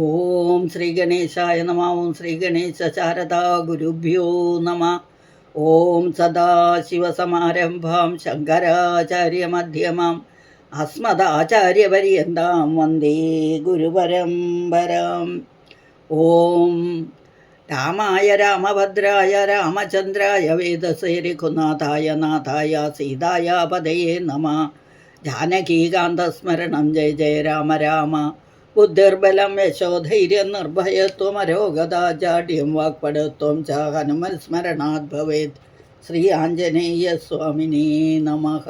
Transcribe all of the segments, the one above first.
ഓം ശ്രീ ഗണേശായ നമ. ഓം ശ്രീ ഗണേശ ശാരദാ ഗുരുഭ്യോ നമ. ഓം സദാശിവസമാരംഭാം ശങ്കരാചാര്യമധ്യമാം അസ്മദാചാര്യപര്യന്താം വന്ദേ ഗുരുപരമ്പരാം. ഓം രാമായ രാമഭദ്രായ രാമചന്ദ്രായ വേദസേ രഘുനാഥായ നാഥായ സീതായ പദയേ നമ. ജാനകീകാന്തസ്മരണം ജയ ജയ രാമ രാമ. ബുദ്ധിർബലം യശോധൈര്യം നിർഭയത്വം അരോഗതാജാഡ്യം വാക്പടത്വം ച ഹനുമൽ സ്മരണാത് ഭവേത്. ശ്രീ ആഞ്ജനേയ സ്വാമിനേ നമഃ.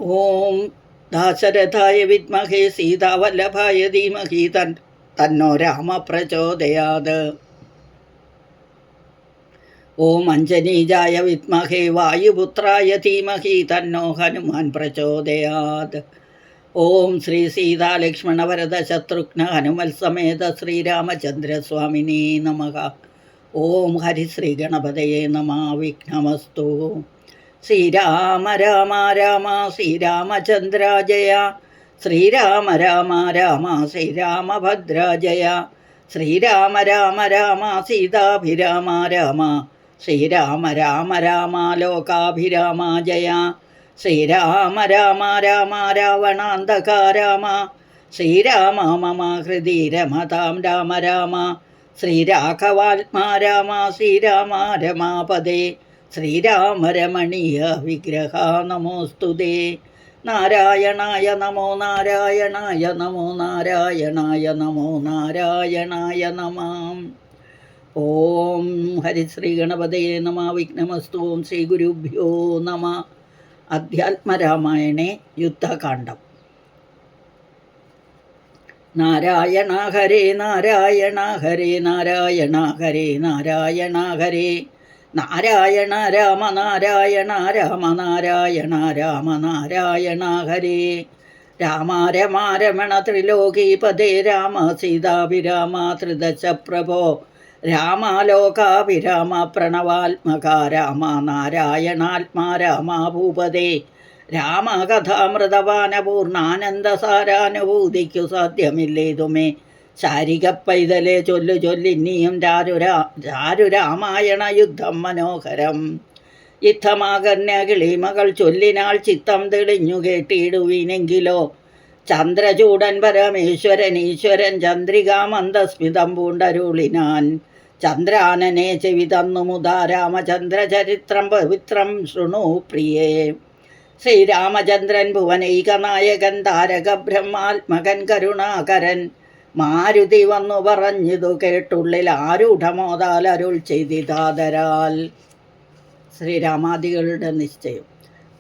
ഓം ദാശരഥായ വിദ്മഹേ സീതാവല്ലഭായ ധീമഹി തന്നോ രാമ പ്രചോദയാത്. ഓം അഞ്ജനീജായ വിദ്മഹേ വായുപുത്രായ ധീമഹി തന്നോ ഹനുമാൻ പ്രചോദയാത്. ഓം ശ്രീ സീതാലക്ഷ്മണ വരദ ശത്രുഘ്ന ഹനുമൽ സമേത ശ്രീരാമചന്ദ്രസ്വാമിനേ നമഃ. ഓം ഹരിശ്രീ ഗണപതയേ നമഃ. വിഘ്നമസ്തു. ശ്രീരാമ രാമ രാമ ശ്രീരാമചന്ദ്ര ജയ. ശ്രീരാമ രാമ രാമ ശ്രീരാമഭദ്ര ജയ. ശ്രീരാമ രാമ രാമ സീതാഭിരാമ രാമ. ശ്രീരാമ രാമ രാമ ലോകാഭിരാമ ജയ. ശ്രീരാമ രാമ രാമ രാവണാന്തക രാമ. ശ്രീരാമ മമ ഹൃദി രമതാം രാമ രാമ. ശ്രീരാഘവാത്മാ രാമ ശ്രീരാമ രമാപദേ. ശ്രീരാമ രമണീയ വിഗ്രഹ നമോസ്തുതേ. നാരായണായ നമോ നാരായണായ നമോ നാരായണായ നമോ നാരായണായ നമഃ. ഓം ഹരിശ്രീ ഗണപതയേ നമ. വിഘ്നമസ്തു. ഓം ശ്രീ ഗുരുഭ്യോ നമ. അധ്യാത്മരാമായണേ യുദ്ധകാണ്ഡം. നാരായണ ഹരേ നാരായണ ഹരേ നാരായണ ഹരേ നാരായണ ഹരേ. നാരായണ രാമ നാരായണ രാമ നാരായണ രാമ നാരായണ ഹരേ. രാമ രമ രമണ ത്രിലോകീപദേ രാമ സീതാഭിരാമ ത്രിദശ പ്രഭോ. രാമാലോകാഭിരാമ പ്രണവാത്മക രാമ നാരായണാത്മാ രാമ ഭൂപദേ. രാമകഥാമൃതപാനപൂർണാനന്ദസാരാനുഭൂതിക്കു സാധ്യമില്ലേതുമേ. ശാരിക പൈതലെ ചൊല്ലു ചൊല്ലിന്നിയും ചാരു രാമായണ യുദ്ധം മനോഹരം. യുദ്ധമാകന്യ കിളിമകൾ ചൊല്ലിനാൾ ചിത്തം തെളിഞ്ഞു കേട്ടിടുവിനെങ്കിലോ. ചന്ദ്രചൂടൻ പരമേശ്വരൻ ഈശ്വരൻ ചന്ദ്രികാ മന്ദസ്മിതം പൂണ്ടരുളിനാൻ. ചന്ദ്രാനനെ ചെവി തന്നു മുതാ രാമചന്ദ്രചരിത്രം പവിത്രം ശൃണു പ്രിയേ. ശ്രീരാമചന്ദ്രൻ ഭുവനൈകനായകൻ താരക ബ്രഹ്മാത്മകൻ കരുണാകരൻ. മാരുതി വന്നു പറഞ്ഞിതു കേട്ടുള്ളിൽ ആരൂഢമോതാൽ അരുൾ ചെയ്തിതാദരാൽ. ശ്രീരാമാദികളുടെ നിശ്ചയം.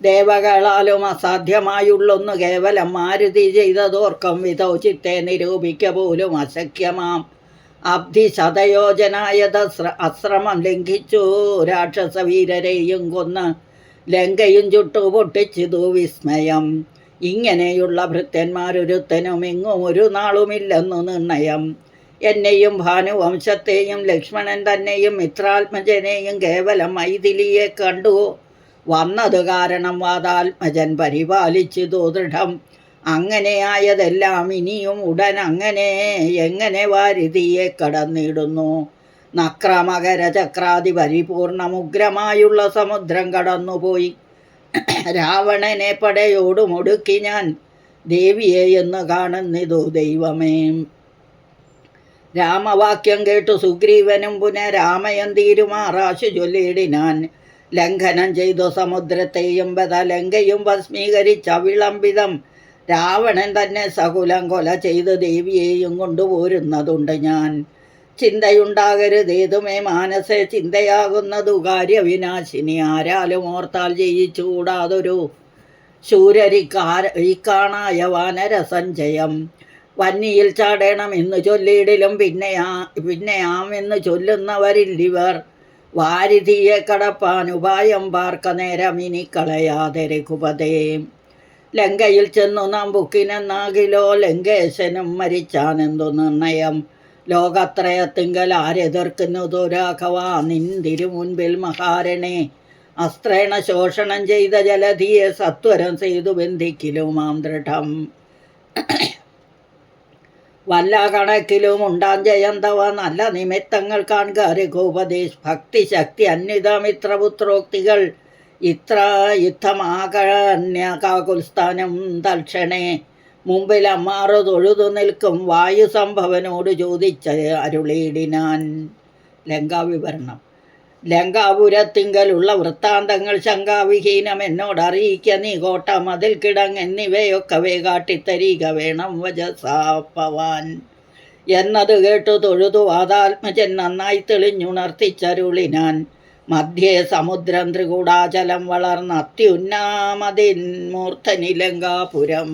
ദേവകളാലും അസാധ്യമായുള്ളൊന്നു കേവലം മാരുതി ചെയ്തതോർക്കം വിധോ ചിത്തെ നിരൂപിക്ക പോലും അശക്യമാം. അബ്ധി ശതയോജനായത അശ്രമം ലംഘിച്ചു രാക്ഷസവീരരെയും കൊന്ന് ലങ്കയും ചുട്ടു പൊട്ടിച്ചിതു വിസ്മയം. ഇങ്ങനെയുള്ള ഭൃത്യന്മാരൊരുത്തനും എങ്ങും ഒരു നാളുമില്ലെന്നു നിർണയം. എന്നെയും ഭാനുവംശത്തെയും ലക്ഷ്മണൻ തന്നെയും മിത്രാത്മജനെയും കേവലം മൈഥിലിയെ കണ്ടു വന്നത് കാരണം വാദാത്മജൻ പരിപാലിച്ചിതു ദൃഢം. അങ്ങനെയായതെല്ലാം ഇനിയും ഉടൻ എങ്ങനെ വാരിധിയെ കടന്നിടുന്നു. നക്രമകര ചക്രാതി പരിപൂർണമുഗ്രമായുള്ള സമുദ്രം കടന്നുപോയി. രാവണനെ പടയോടുമൊടുക്കി ഞാൻ ദേവിയെ എന്ന് കാണുന്നിതു ദൈവമേ. രാമവാക്യം കേട്ടു സുഗ്രീവനും പുനരാമയം തീരുമാറാശു ചൊല്ലിയിടിനാൻ. ലംഘനം ചെയ്തു സമുദ്രത്തെയും ലങ്കയും ഭസ്മീകരിച്ച വിളംബിതം. രാവണൻ തന്നെ സകുലം കൊല ചെയ്ത് ദേവിയെയും കൊണ്ടുപോരുന്നതുണ്ട് ഞാൻ. ചിന്തയുണ്ടാകരുതേതുമേ മാനസേ ചിന്തയാകുന്നതു കാര്യവിനാശിനി. ആരാലും ഓർത്താൽ ജയിച്ചുകൂടാതൊരു ശൂരരിക്കാണായ വാനരസഞ്ചയം. വന്നിയിൽ ചാടണമെന്ന് ചൊല്ലിയിടിലും പിന്നെയാമെന്ന് ചൊല്ലുന്നവരില്ലിവർ. വാരിധിയെ കടപ്പാൻ ഉപായം പാർക്ക നേരം ഇനി കളയാതെ രഘുപതേ. ലങ്കയിൽ ചെന്നു നാം ബുക്കിനെന്നാകിലോ ലങ്കേശനും മരിച്ചാനെന്തു നിർണയം. ലോകത്രയത്തിങ്കൽ ആരെതിർക്കുന്നതു രാഘവ നിന്തിരു മുൻപിൽ മഹാരണേ. അസ്ത്രേണ ശോഷണം ചെയ്ത ജലധിയെ സത്വരം ചെയ്തു ബന്ധിക്കലുമാം ദൃഢം. വല്ല കണക്കിലും ഉണ്ടാൻ ജയന്തവ നല്ല നിമിത്തങ്ങൾ കാണുക രഘുപദേശ് ഭക്തിശക്തി അന്വിതമിത്രപുത്രോക്തികൾ ഇത്ര യുദ്ധമാകന്യകാകുൽസ്ഥാനം തൽക്ഷണേ മുമ്പിൽ അമ്മാറു തൊഴുതു നിൽക്കും വായു സംഭവനോട് ചോദിച്ച് അരുളിയിടിനാൻ. ലങ്കാവിവരണം. ലങ്കാപുരത്തിങ്കലുള്ള വൃത്താന്തങ്ങൾ ശങ്കാവിഹീനം എന്നോട് അറിയിക്ക നീ കോട്ട മതിൽ കിടങ് എന്നിവയൊക്കവേ കാട്ടിത്തരിക വേണം വജസാപ്പവാൻ. എന്നത് കേട്ടു തൊഴുതു വാതാത്മജൻ നന്നായി തെളിഞ്ഞുണർത്തിച്ചരുളിനാൻ. മധ്യേ സമുദ്രം ത്രികൂടാചലം വളർന്ന അത്യുന്നാമതിൻ മൂർധനി ലങ്കാപുരം.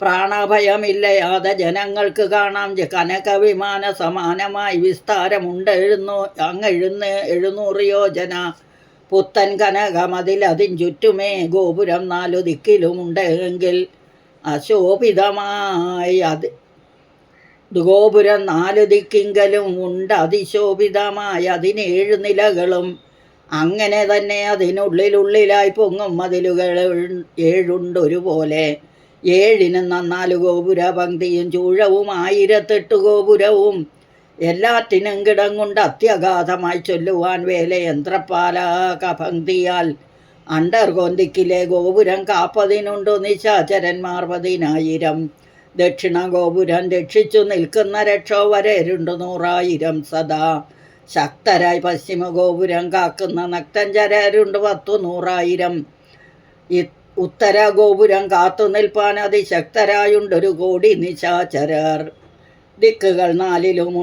പ്രാണഭയമില്ലയാതെ ജനങ്ങൾക്ക് കാണാം കനകവിമാന സമാനമായി വിസ്താരമുണ്ട് 700 യോജന പുത്തൻ കനകമതിലതിൻ ചുറ്റുമേ ഗോപുരം 4 ദിക്കിലുമുണ്ട് എങ്കിൽ അശോഭിതമായി ഗോപുരം 4 ദിക്കിങ്കലും ഉണ്ട് അതിശോഭിതമായി അതിന് 7 നിലകളും. അങ്ങനെ തന്നെ അതിനുള്ളിലായി പൊങ്ങും മതിലുകൾ 7 ഒരുപോലെ. 7നും 4 ഗോപുര പങ്ക്തിയും ചൂഴവും 1008 ഗോപുരവും. എല്ലാറ്റിനും കിടങ്ങുണ്ട് അത്യഗാധമായി ചൊല്ലുവാൻ വേലയന്ത്രപാലക പങ്ക്തിയാൽ. അണ്ടർകൊന്തിക്കിലെ ഗോപുരം കാപ്പതിനുണ്ടു നിശാചരന്മാർ 10,000. ദക്ഷിണ ഗോപുരം രക്ഷിച്ചു നിൽക്കുന്ന രക്ഷോവരരുണ്ട് 100,000 സദാ ശക്തരായി. പശ്ചിമ ഗോപുരം കാക്കുന്ന നക്തഞ്ചരരുണ്ട് 10,100,000. ഉത്തര ഗോപുരം കാത്തു നിൽപ്പാൻ അതിശക്തരായുണ്ടൊരു കോടി നിശാചരർ. ദിക്കുകൾ 4ലും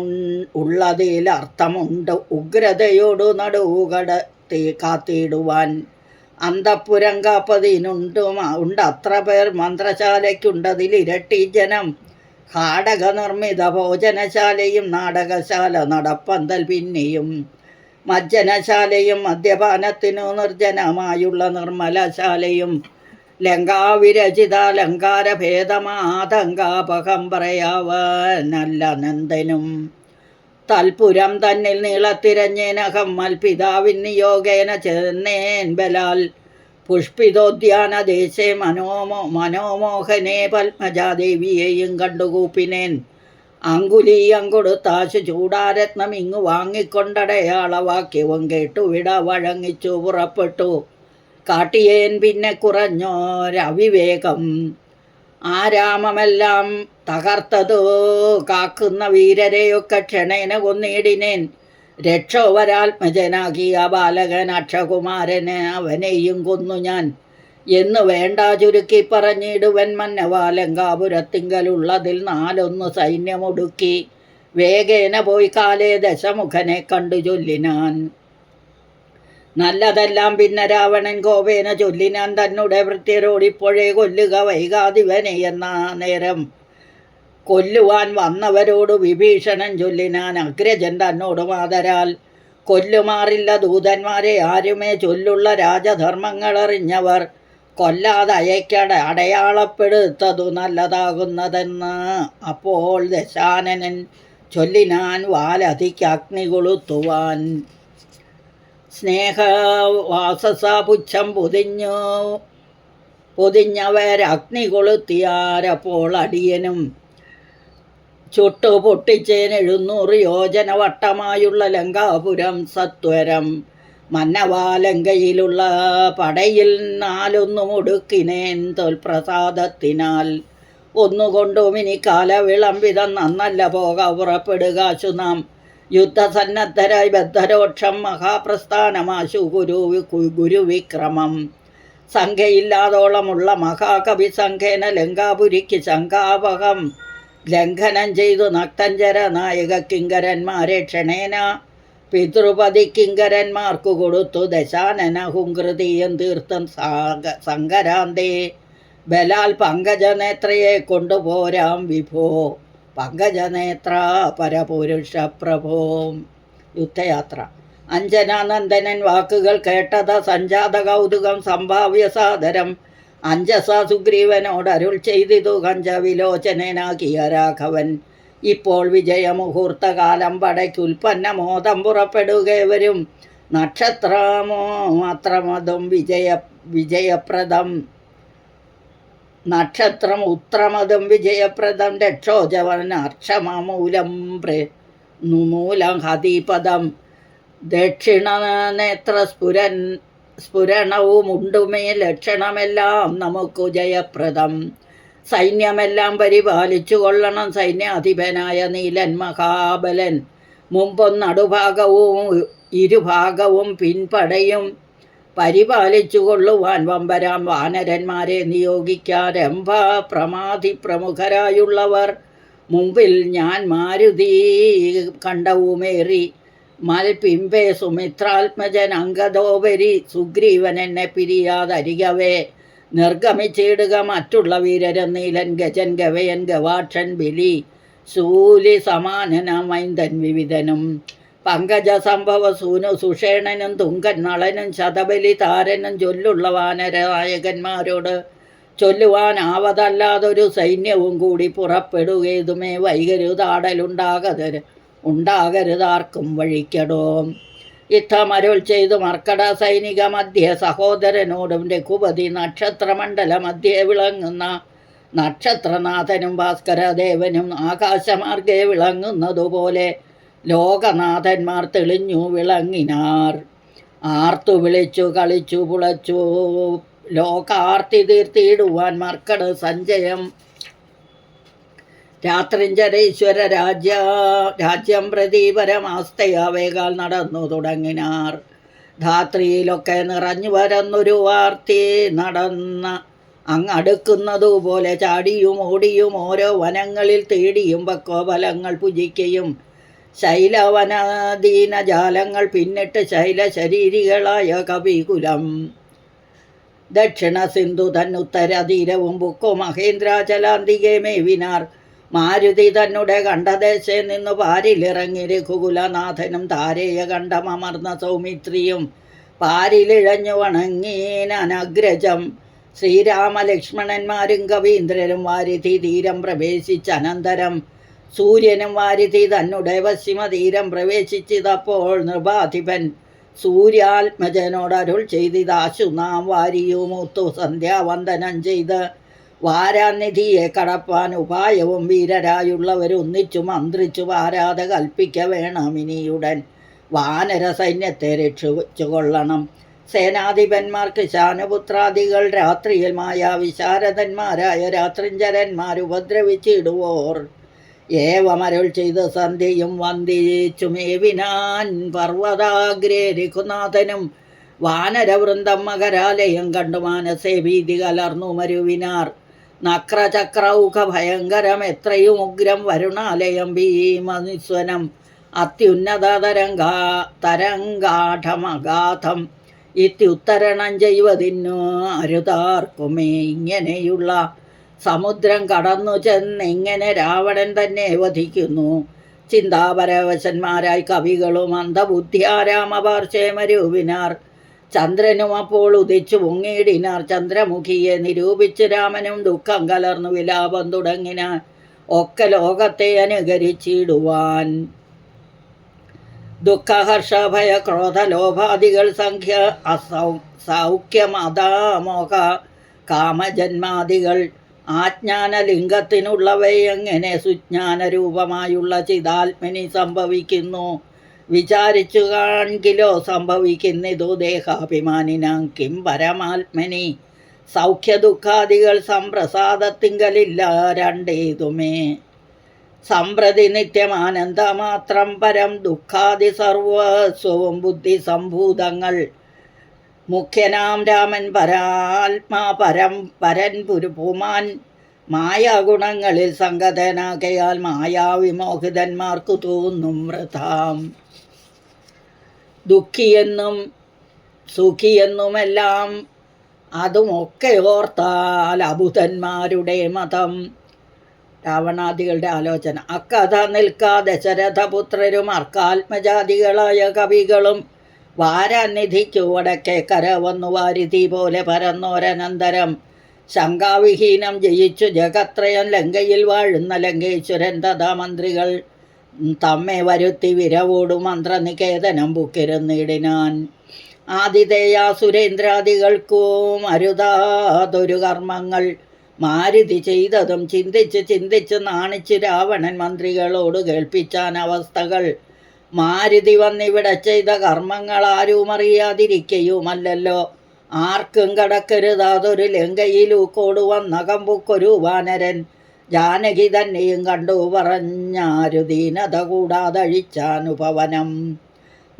ഉള്ളതിൽ അർത്ഥമുണ്ട് ഉഗ്രതയോടു നടുവുകടത്തി കാത്തിടുവാൻ. അന്തഃപുരം കാപ്പതിനുണ്ട് അത്ര പേർ. മന്ത്രശാലയ്ക്കുണ്ടതിൽ ഇരട്ടി ജനം. ഘാടക നിർമ്മിത ഭോജനശാലയും നാടകശാല നടപ്പന്തൽ പിന്നെയും. മജ്ജനശാലയും മദ്യപാനത്തിനു നിർജ്ജനമായുള്ള നിർമ്മലശാലയും. ലങ്കാവിരചിത ലങ്കാരഭേദമാതങ്കാപകം പറയാവനല്ല നന്ദനും. തൽപുരം തന്നിൽ നീളത്തിരഞ്ഞേനകം മൽപിതാവിൻ നിയോഗേന ചെന്നേൻ ബലാൽ. പുഷ്പിതോദ്യാനദേശേ മനോമോഹനെ പത്മജാദേവിയെയും കണ്ടുകൂപ്പിനേൻ. അങ്കുലീയം കൊടുത്താശു ചൂടാരത്നം ഇങ്ങു വാങ്ങിക്കൊണ്ടടയാളവാക്യവും കേട്ടു വിട വഴങ്ങിച്ചു പുറപ്പെട്ടു. കാട്ടിയേൻ പിന്നെ കുറഞ്ഞോരവിവേകം. ആരാമമെല്ലാം തകർത്തതു കാക്കുന്ന വീരരെയൊക്കെ ക്ഷണേന കൊന്നിടിനേൻ. രക്ഷോവരാത്മജനാകിയ ബാലകൻ അക്ഷകുമാരന് അവനെയും കൊന്നു ഞാൻ എന്നു വേണ്ട ചുരുക്കി പറഞ്ഞിടുവൻ മന്നവാ. ലങ്കാപുരത്തിങ്കലുള്ളതിൽ 4 സൈന്യമൊടുക്കി വേഗേന പോയി കാലേ ദശമുഖനെ കണ്ടു ചൊല്ലിനാൻ. നല്ലതെല്ലാം പിന്നെ രാവണൻ കോപേന ചൊല്ലിനാൻ തന്നെ ഭൃത്യരോടിപ്പോഴേ കൊല്ലുക വൈകാതിവനെ എന്ന നേരം. കൊല്ലുവാൻ വന്നവരോട് വിഭീഷണൻ ചൊല്ലിനാൻ. അഗ്രജൻ തന്നോട് മാതരാൽ കൊല്ലുമാറില്ല ദൂതന്മാരെ ആരുമേ. ചൊല്ലുള്ള രാജധർമ്മങ്ങളറിഞ്ഞവർ കൊല്ലാതെ അടയാളപ്പെടുത്തതു നല്ലതാകുന്നതെന്ന്. അപ്പോൾ ദശാനനൻ ചൊല്ലിനാൻ വാലധിക്കഗ്നി കൊളുത്തുവാൻ. സ്നേഹവാസസപുച്ഛം പൊതിഞ്ഞവരഗ്നി കൊളുത്തിയാരപ്പോൾ അടിയനും ചുട്ടു പൊട്ടിച്ചേൻ 700 യോജന വട്ടമായുള്ള ലങ്കാപുരം സത്വരം. മന്നവാലങ്കയിലുള്ള പടയിൽ 4 മുടുക്കിനേൻ തോൽപ്രസാദത്തിനാൽ. ഒന്നുകൊണ്ടും ഇനി കാലവിളംവിധം നന്നല്ല പോക പുറപ്പെടുകാശു നാം. യുദ്ധസന്നദ്ധരായി ബദ്ധരോക്ഷം മഹാപ്രസ്ഥാനമാശു ഗുരുവിക്രമം. സംഖ്യയില്ലാതോളമുള്ള മഹാകവി സംഖ്യേന ലങ്കാപുരിക്ക് ശങ്കാപകം ലംഘനം ചെയ്തു നക്തഞ്ചര നായക കിങ്കരന്മാരെ ക്ഷണേന പിതൃപതി കിങ്കരന്മാർക്കു കൊടുത്തു. ദശാനന ഹുങ്കൃതിയും തീർത്ഥം സങ്കരാന്തേ ബലാൽ പങ്കജനേത്രയെ കൊണ്ടുപോരാം വിഭോ. പങ്കജനേത്ര പരപുരുഷ പ്രഭോ. യുദ്ധയാത്ര. അഞ്ജനാനന്ദനൻ വാക്കുകൾ കേട്ടത സഞ്ജാത കൗതുകം സംഭാവ്യ സാദരം. അഞ്ജസ സുഗ്രീവനോട് അരുൾ ചെയ്തിതു കഞ്ചവിലോചനാകിയ രാഘവൻ. ഇപ്പോൾ വിജയമുഹൂർത്തകാലം പടയ്ക്കുൽപ്പന്ന മോദം പുറപ്പെടുകവരും. നക്ഷത്രമോ മാത്രമതും വിജയപ്രദം. നക്ഷത്രം ഉത്രമതും വിജയപ്രദം. രക്ഷോജവൻ അർക്ഷമൂലം മൂലം ഹതിപദം. ദക്ഷിണനേത്ര സ്ഫുരണവുമുണ്ടുമേ ലക്ഷണമെല്ലാം നമുക്കു ജയപ്രദം. സൈന്യമെല്ലാം പരിപാലിച്ചു കൊള്ളണം സൈന്യാധിപനായ നീലൻ മഹാബലൻ. മുമ്പൊന്നടുഭാഗവും ഇരുഭാഗവും പിൻപടയും പരിപാലിച്ചു കൊള്ളുവാൻ വമ്പരാം വാനരന്മാരെ നിയോഗിക്കാൻ രംഭ പ്രമാധി പ്രമുഖരായുള്ളവർ മുമ്പിൽ ഞാൻ മാരുതി കണ്ടവുമേറി. മൽപിമ്പേ സുമിത്രാത്മജൻ അങ്കദോപരി സുഗ്രീവൻ എന്നെ പിരിയാതരികവേ നിർഗമിച്ചിടുക മറ്റുള്ള വീരരും നീലൻ ഗജൻ ഗവയൻ ഗവാക്ഷൻ ബലി ശൂലി സമാനനമൈന്ദൻ വിവിധനും പങ്കജ സംഭവ സൂനു സുഷേണനും തുങ്കൻ നളനും ശതബലി താരനും ചൊല്ലുള്ള വാനരനായകന്മാരോട് ചൊല്ലുവാനാവതല്ലാതൊരു സൈന്യവും കൂടി പുറപ്പെടുകേതുമേ ഉണ്ടാകരുതാർക്കും വഴിക്കടോ. യുദ്ധമരുൾ ചെയ്തു മർക്കട സൈനിക മധ്യ സഹോദരനോടും രഘുപതി നക്ഷത്രമണ്ഡല മധ്യേ വിളങ്ങുന്ന നക്ഷത്രനാഥനും ഭാസ്കരദേവനും ആകാശമാർഗെ വിളങ്ങുന്നതുപോലെ ലോകനാഥന്മാർ തെളിഞ്ഞു വിളങ്ങിനാർ. ആർത്തു വിളിച്ചു കളിച്ചു പുളച്ചു ലോകാർത്തി തീർത്തിയിടുവാൻ മർക്കട സഞ്ജയം രാത്രിഞ്ചരേശ്വര രാജ്യം പ്രതി പരമാസ്തയാവേകാൽ നടന്നു തുടങ്ങിനാർ. ധാത്രിയിലൊക്കെ നിറഞ്ഞു വരുന്നൊരു വാർത്തി നടന്ന അങ്ങടുക്കുന്നതുപോലെ ചാടിയും ഓടിയും ഓരോ വനങ്ങളിൽ തേടിയും പക്വഫലങ്ങൾ പുജിക്കയും ശൈലവനദീനജാലങ്ങൾ പിന്നിട്ട് ശൈലശരീരികളായ കവികുലം. ദക്ഷിണ സിന്ധു തന്നുത്തര തീരവും ബുക്കോ മഹേന്ദ്രാചലാന്തികെ മേവിനാർ. മാരുതി തന്നെ കണ്ഠദേശേ നിന്നു പാരിലിറങ്ങി രഘുകുലനാഥനും താരേയ കണ്ഠമർന്ന സൗമിത്രിയും പാരിലിഴഞ്ഞു വണങ്ങീനഗ്രജം. ശ്രീരാമലക്ഷ്മണന്മാരും കവീന്ദ്രരും വാരിധി തീരം പ്രവേശിച്ചനന്തരം സൂര്യനും വാരിധി തന്നെ പശ്ചിമതീരം പ്രവേശിച്ചതപ്പോൾ നൃപാധിപൻ സൂര്യാത്മജനോടരുൾ ചെയ്തിതാശു നാം വാരിയുമൂത്തു സന്ധ്യാവന്ദനം ചെയ്ത് വാരാനിധിയെ കടപ്പാൻ ഉപായവും വീരരായുള്ളവരൊന്നിച്ചു മന്ത്രിച്ചു വാരാത കൽപ്പിക്ക വേണമിനിയുടൻ വാനര സൈന്യത്തെ രക്ഷിച്ചു കൊള്ളണം. സേനാധിപന്മാർക്ക് ശാനപുത്രാദികൾ രാത്രിയിൽ വിശാരദന്മാരായ രാത്രിഞ്ചരന്മാർ ഉപദ്രവിച്ചിടുവോർ ഏവമരുൾ ചെയ്ത് സന്ധ്യയും വന്ദിച്ചു മേവിനാൻ പർവ്വതാഗ്രേ രഘുനാഥനും വാനരവൃന്ദം മകരാലയം കണ്ടു മാനസേ ഭീതി കലർന്നു മരുവിനാർ. നക്രചക്രൗഖ ഭയങ്കരം എത്രയും ഉഗ്രം വരുണാലയം ഭീമനിസ്വനം അത്യുന്നത തരംഗാഠമഗാധം ഇത്യുത്തരണം ചെയ്വതിന്നു അരുതാർക്കുമേ. ഇങ്ങനെയുള്ള സമുദ്രം കടന്നു ചെന്നെങ്ങനെ രാവണൻ തന്നെ വധിക്കുന്നു. ചിന്താപരവശന്മാരായി കവികളും അന്ധബുദ്ധിയാരാമപാർശ്വമരൂപിനാർ. ചന്ദ്രനും അപ്പോൾ ഉദിച്ചു പൊങ്ങിയിടിനാർ. ചന്ദ്രമുഖിയെ നിരൂപിച്ച് രാമനും ദുഃഖം കലർന്നു വിലാപം തുടങ്ങിനാർ. ഒക്കെ ലോകത്തെ അനുകരിച്ചിടുവാൻ ദുഃഖഹർഷഭയ ക്രോധ ലോഭാദികൾ സംഖ്യ സൗഖ്യമതാമോഹ കാമജന്മാദികൾ ആജ്ഞാനലിംഗത്തിനുള്ളവയെങ്ങനെ സുജ്ഞാനരൂപമായുള്ള ചിതാത്മനി സംഭവിക്കുന്നു. വിചാരിച്ചു കാൺകിലോ സംഭവിക്കുന്നിതു ദേഹാഭിമാനിനാം കിം പരമാത്മനി. സൗഖ്യദുഃഖാദികൾ സംപ്രസാദത്തിങ്കലില്ല രണ്ടേതുമേ. സമ്പ്രതി നിത്യമാനന്ദമാത്രം പരം ദുഃഖാദി സർവസ്വവും ബുദ്ധി സംഭൂതങ്ങൾ. മുഖ്യനാം രാമൻ പരാത്മാ പരൻ പുമാൻ മായാഗുണങ്ങളിൽ സംഗതനാകയാൽ മായാവിമോഹിതന്മാർക്കു തോന്നും വൃഥാം. ദുഃഖിയെന്നും സുഖിയെന്നുമെല്ലാം അതുമൊക്കെ ഓർത്താൽ അബുധന്മാരുടെ മതം. രാവണാദികളുടെ ആലോചന. അക്കഥ നിൽക്കാതെ ദശരഥപുത്രരും അർക്കാത്മജാതികളായ കവികളും വാരാനിധിക്കു വടക്കേ കര വന്നു വാരിധി പോലെ പരന്നോരനന്തരം ശങ്കാവിഹീനം ജയിച്ചു ജഗത്രയം ലങ്കയിൽ വാഴുന്ന ലങ്കേശ്വരൻ തഥാ മന്ത്രികൾ തമ്മെ വരുത്തി വിരവോടു മന്ത്രനികേതനം പുക്കിരുന്നിടിനാൻ. ആതിഥേയ സുരേന്ദ്രാദികൾക്കും അരുതാതൊരു കർമ്മങ്ങൾ മാരുതി ചെയ്തതും ചിന്തിച്ച് ചിന്തിച്ച് നാണിച്ച് രാവണൻ മന്ത്രികളോട് കേൾപ്പിച്ചാൻ അവസ്ഥകൾ. മാരുതി വന്നിവിടെ ചെയ്ത കർമ്മങ്ങൾ ആരും അറിയാതിരിക്കയുമല്ലോ. ആർക്കും കടക്കരുതാതൊരു ലങ്കയിലൂക്കോട് വന്ന കമ്പുക്കൊരു വാനരൻ ജാനകി തന്നെയും കണ്ടു പറഞ്ഞാരു ദീനത കൂടാതഴിച്ചാനുപവനം.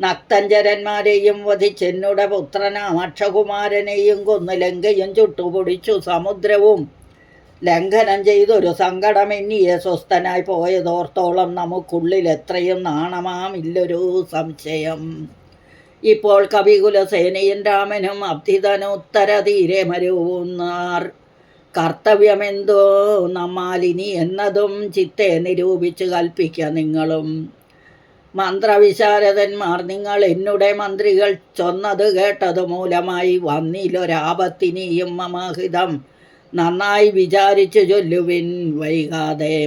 നക്തഞ്ചരന്മാരെയും വധിച്ചെന്നുടെ പുത്രനാം അക്ഷകുമാരനെയും കൊന്നു ലങ്കയും ചുട്ടുപൊടിച്ചു സമുദ്രവും ലംഘനം ചെയ്തൊരു സങ്കടം എന്നിയെ സ്വസ്ഥനായി പോയതോർത്തോളം നമുക്കുള്ളിൽ എത്രയും നാണമാമില്ലൊരു സംശയം. ഇപ്പോൾ കവികുലസേനയും രാമനും അബ്ധിതനുത്തര തീരെ മരുവുന്നാർ. കർത്തവ്യമെന്തോ നമ്മാലിനി എന്നതും ചിത്തെ നിരൂപിച്ച് കൽപ്പിക്ക നിങ്ങളും. മന്ത്രവിശാരദന്മാർ നിങ്ങൾ എന്നുടെ മന്ത്രികൾ ചൊന്നത് കേട്ടതു മൂലമായി വന്നിലൊരാപത്തിനിയും മമഹിതം നന്നായി വിചാരിച്ചു ചൊല്ലുവിൻ വൈകാതെ.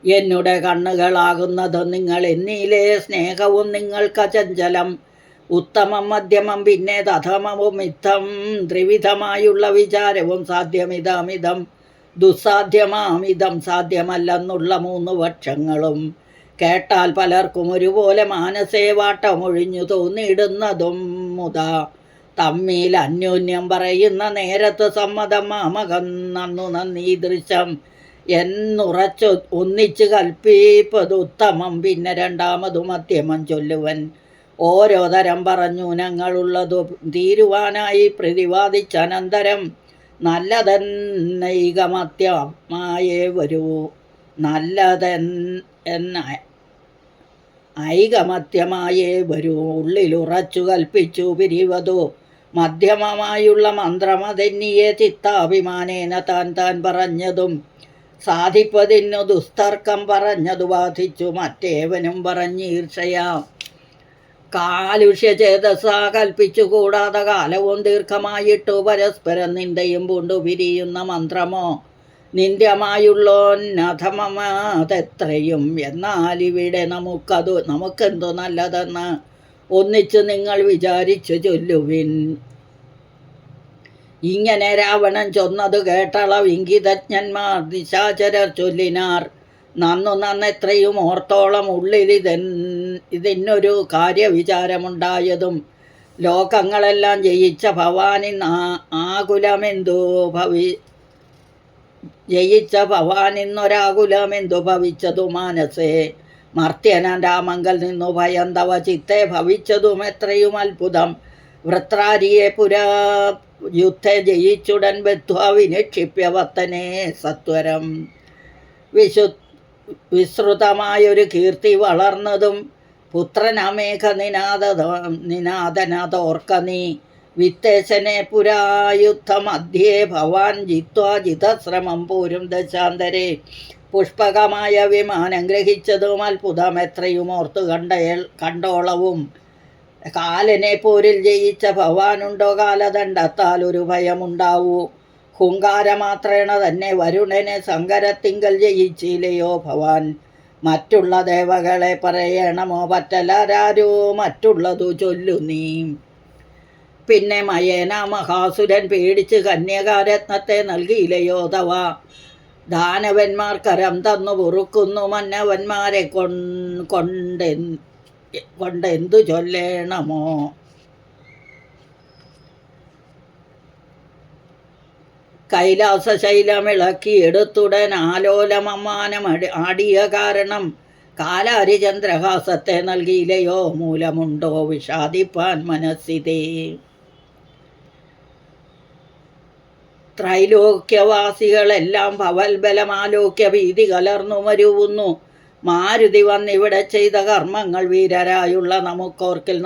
എന്നുടെ കണ്ണുകളാകുന്നത് നിങ്ങൾ എന്നീലേ സ്നേഹവും നിങ്ങൾക്ക് അചഞ്ചലം. ഉത്തമം മധ്യമം പിന്നെ അധമവും മിഥം ത്രിവിധമായുള്ള വിചാരവും സാധ്യമിതമിതം ദുസ്സാധ്യമാമിതം സാധ്യമല്ലെന്നുള്ള 3 പക്ഷങ്ങളും കേട്ടാൽ പലർക്കും ഒരുപോലെ മാനസേ വാട്ടമൊഴിഞ്ഞു തോന്നിയിടുന്നതും മുതാ. തമ്മിൽ അന്യോന്യം പറയുന്ന നേരത്ത് സമ്മതം മാമകം നന്നു നന്ദി ദൃശ്യം എന്നുറച്ചു ഒന്നിച്ച് കൽപ്പിപ്പതുത്തമം. പിന്നെ രണ്ടാമതു മധ്യമം ചൊല്ലുവൻ. ഓരോ തരം പറഞ്ഞു ഞങ്ങളുള്ളതു തീരുവാനായി പ്രതിവാദിച്ചനന്തരം നല്ലതെന്നൈകമത്യമായേ വരൂ. ഐകമത്യമായേ വരൂ. ഉള്ളിലുറച്ചു കൽപ്പിച്ചു പിരിവതു മധ്യമമായുള്ള മന്ത്രമതെന്നിയെ ചിത്താഭിമാനേന താൻ പറഞ്ഞതും സാധിപ്പതിന്നു ദുസ്തർക്കം പറഞ്ഞതു ബാധിച്ചു മറ്റേവനും പറഞ്ഞീർഷയാ. കാലുഷ്യചേതസാ കൽപ്പിച്ചു കൂടാതെ കാലവും ദീർഘമായിട്ടു പരസ്പരം നിന്ദയും പൂണ്ടു പിരിയുന്ന മന്ത്രമോ നിന്ദ്യമായുള്ളോന്നധമതെത്രയും. എന്നാൽ ഇവിടെ നമുക്കെന്തു നല്ലതെന്ന് ഒന്നിച്ചു നിങ്ങൾ വിചാരിച്ചു ചൊല്ലുവിൻ. ഇങ്ങനെ രാവണൻ ചൊന്നതു കേട്ടളവ് ഇംഗിതജ്ഞന്മാർ നിശാചരർ ചൊല്ലിനാർ. നന്നെത്രയും ഓർത്തോളം ഉള്ളിൽ ഇതിനൊരു കാര്യവിചാരമുണ്ടായതും ലോകങ്ങളെല്ലാം ജയിച്ച ഭവാനിന്നൊരാകുലമെന്തു ഭവിച്ചതു മാനസേ. മർത്യനാൻ രാമങ്കൽ നിന്നു ഭയം തവ ചിത്തെ ഭവിച്ചതും എത്രയും അത്ഭുതം. വൃത്രാരിയെ പുരാ യുദ്ധ ജയിച്ചുടൻ ബദ്ധ്വാ വിനിക്ഷിപ്യ വത്തനെ സത്വരം. വിശ്രുതമായൊരു കീർത്തി വളർന്നതും പുത്രനമേഘ നിനാദനതോർക്ക നീ. വിത്തേശനെ പുരായുദ്ധമധ്യേ ഭവാൻ ജിത്വാ ജിതശ്രമം പൂരും ദശാന്തരെ. പുഷ്പകമായ വിമാനം ഗ്രഹിച്ചതും അത്ഭുതം എത്രയും ഓർത്തു കണ്ടോളവും. കാലനെ പോരിൽ ജയിച്ച ഭവാനുണ്ടോ കാലദണ്ഡത്താൽ ഒരു ഭയമുണ്ടാവൂ. ഹുങ്കാരമാത്രേണ തന്നെ വരുണനെ സങ്കരത്തിങ്കൽ ജയിച്ചില്ലയോ ഭവാൻ. മറ്റുള്ള ദേവകളെ പറയണമോ പറ്റലാരോ മറ്റുള്ളതു ചൊല്ലു നീ. പിന്നെ മയേന മഹാസുരൻ പേടിച്ച് കന്യകാരത്നത്തെ നൽകിയില്ലയോ തവ. ദാനവന്മാർ കരം തന്നു പൊറുക്കുന്നു മന്നവന്മാരെ കൊണ്ടെന്തു ചൊല്ലേണമോ. കൈലാസശൈലമിളക്കിയെടുത്തുടൻ ആലോലമമ്മാനം ആടിയ കാരണം കാലാരിചന്ദ്രഹാസത്തെ നൽകിയില്ലയോ മൂലമുണ്ടോ വിഷാദിപ്പാൻ മനസ്സിതേ. ത്രൈലോക്യവാസികളെല്ലാം ഭവൽബലമാലോക്യ ഭീതി കലർന്നു മരുവുന്നു. മാരുതി വന്നിവിടെ ചെയ്ത കർമ്മങ്ങൾ വീരരായുള്ള നമുക്കോർക്കിൽ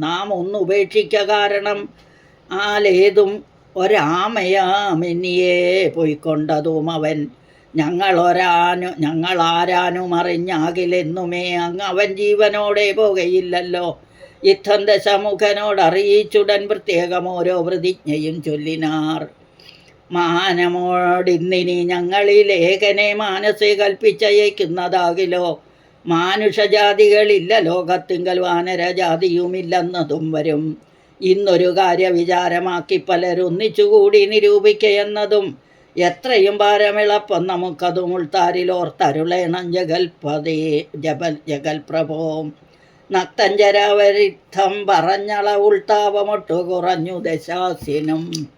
നാം ഒന്നുപേക്ഷിക്ക കാരണം ആലേതും ഒരാമയാമെന്നിയെ പോയിക്കൊണ്ടതും അവൻ. ഞങ്ങളാരാനും അറിഞ്ഞാകിലെന്നുമേ അവൻ ജീവനോടെ പോകുകയില്ലല്ലോ. യുദ്ധം ദശമുഖനോടറിയിച്ചുടൻ പ്രത്യേകം ഓരോ പ്രതിജ്ഞയും ചൊല്ലിനാർ. മാനമോടിന്നിനി ഞങ്ങളി ലേഖനെ മാനസെ കൽപ്പിച്ചയക്കുന്നതാകിലോ. മാനുഷജാതികളില്ല ലോകത്തിങ്കൽ വാനരജാതിയുമില്ലെന്നതും വരും. ഇന്നൊരു കാര്യവിചാരമാക്കി പലരൊന്നിച്ചുകൂടി നിരൂപിക്കയെന്നതും എത്രയും ഭാരമിളപ്പം നമുക്കതും ഉൾത്താരിലോർത്തരുളേണം ജഗൽപതേ ജഗൽപ്രഭോ. നക്തഞ്ചരാവരിദ്ധം പറഞ്ഞള ഉൾത്താപമൊട്ടു കുറഞ്ഞു ദശാസ്യനും.